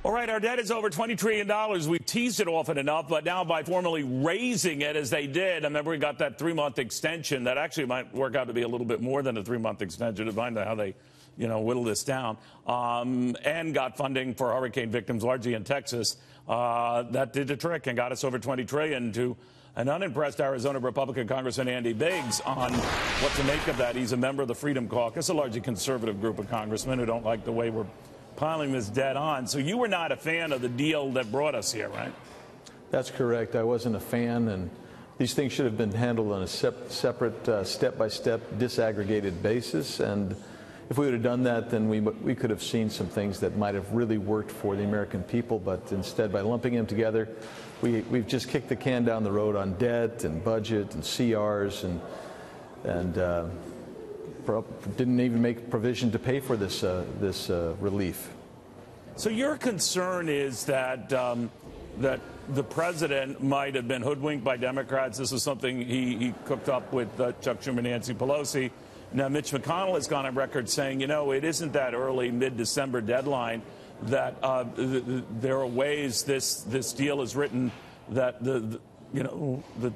All right, our debt is over $20 trillion. We've teased it often enough, but now by formally raising it as they did, I remember we got that 3-month extension that actually might work out to be a little bit more than a 3-month extension to find out how they, whittle this down, and got funding for hurricane victims, largely in Texas. That did the trick and got us over $20 trillion to an unimpressed Arizona Republican Congressman Andy Biggs on what to make of that. He's a member of the Freedom Caucus, a largely conservative group of congressmen who don't like the way we're piling this debt on. So you were not a fan of the deal that brought us here, right? That's correct. I wasn't a fan, and these things should have been handled on a separate, step-by-step, disaggregated basis. And if we would have done that, then we could have seen some things that might have really worked for the American people. But instead, by lumping them together, we've just kicked the can down the road on debt and budget and CRs and didn't even make provision to pay for this relief. So your concern is that that the president might have been hoodwinked by Democrats. This is something he cooked up with Chuck Schumer and Nancy Pelosi. Now, Mitch McConnell has gone on record saying, it isn't that early, mid-December deadline, that there are ways this deal is written that the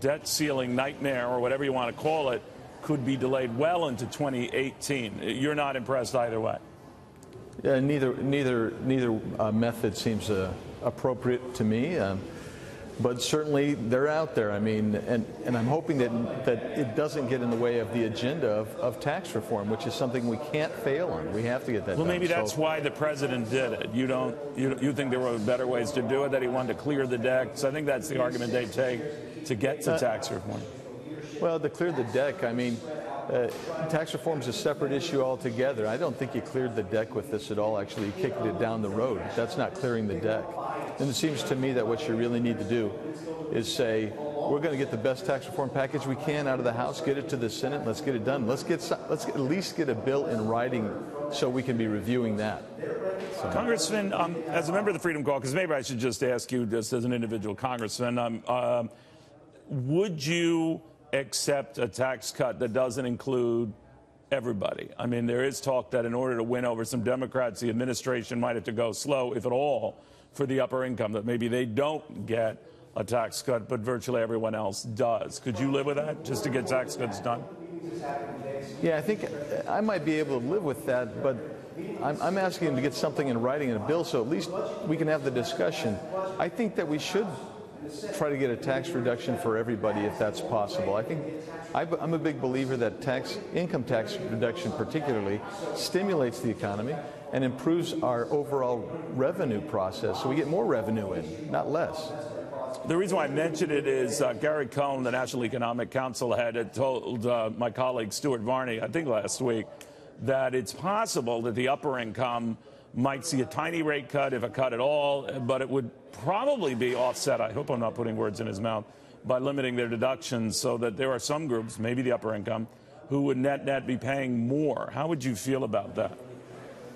debt ceiling nightmare, or whatever you want to call it, could be delayed well into 2018. You're not impressed either way. Yeah, neither method seems appropriate to me. But certainly they're out there. I mean, and I'm hoping that it doesn't get in the way of the agenda of tax reform, which is something we can't fail on. We have to get that done. Well, maybe that's why the president did it. You think there were better ways to do it, that he wanted to clear the deck. So I think that's the argument they take to get to tax reform. Well, to clear the deck, I mean, tax reform is a separate issue altogether. I don't think you cleared the deck with this at all. Actually, you kicked it down the road. That's not clearing the deck. And it seems to me that what you really need to do is say, we're going to get the best tax reform package we can out of the House, get it to the Senate, let's get it done. Let's at least get a bill in writing so we can be reviewing that. So. Congressman, as a member of the Freedom Caucus, maybe I should just ask you, just as an individual congressman, would you accept a tax cut that doesn't include everybody? I mean, there is talk that in order to win over some Democrats, the administration might have to go slow, if at all, for the upper income, that maybe they don't get a tax cut, but virtually everyone else does. Could you live with that, just to get tax cuts done? Yeah, I think I might be able to live with that, but I'm asking him to get something in writing in a bill so at least we can have the discussion. I think that we should try to get a tax reduction for everybody if that's possible. I think I'm a big believer that income tax reduction particularly stimulates the economy and improves our overall revenue process, so we get more revenue in, not less. The reason why I mentioned it is Gary Cohn, the National Economic Council head, had told my colleague Stuart Varney, I think last week, that it's possible that the upper income might see a tiny rate cut, if a cut at all, but it would probably be offset, I hope I'm not putting words in his mouth, by limiting their deductions so that there are some groups, maybe the upper income, who would net be paying more. How would you feel about that?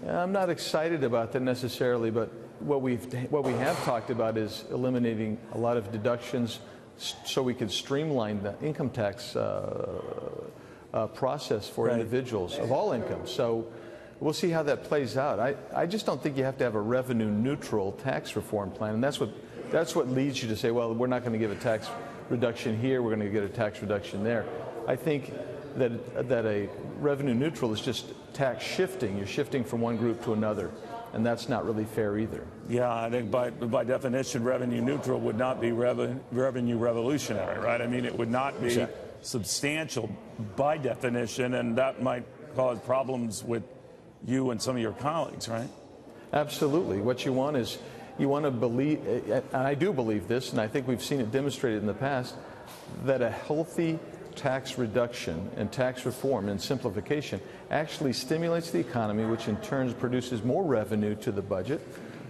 I'm not excited about that necessarily, but what we have talked about is eliminating a lot of deductions so we can streamline the income tax process for individuals of all incomes. So we'll see how that plays out. I just don't think you have to have a revenue-neutral tax reform plan, and that's what leads you to say, well, we're not going to give a tax reduction here, we're going to get a tax reduction there. I think that a revenue-neutral is just tax shifting. You're shifting from one group to another, and that's not really fair either. Yeah, I think by definition, revenue-neutral would not be revenue revolutionary, right? I mean, it would not be substantial by definition, and that might cause problems with you and some of your colleagues, right? Absolutely. What you want is, you want to believe, and I do believe this, and I think we've seen it demonstrated in the past, that a healthy tax reduction and tax reform and simplification actually stimulates the economy, which in turn produces more revenue to the budget.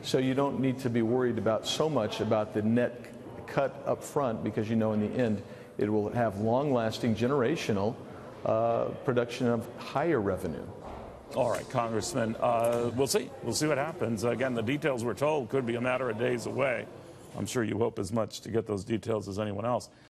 So you don't need to be worried about so much about the net cut up front, because in the end it will have long-lasting generational production of higher revenue. All right, Congressman, we'll see. We'll see what happens. Again, the details we're told could be a matter of days away. I'm sure you hope as much to get those details as anyone else.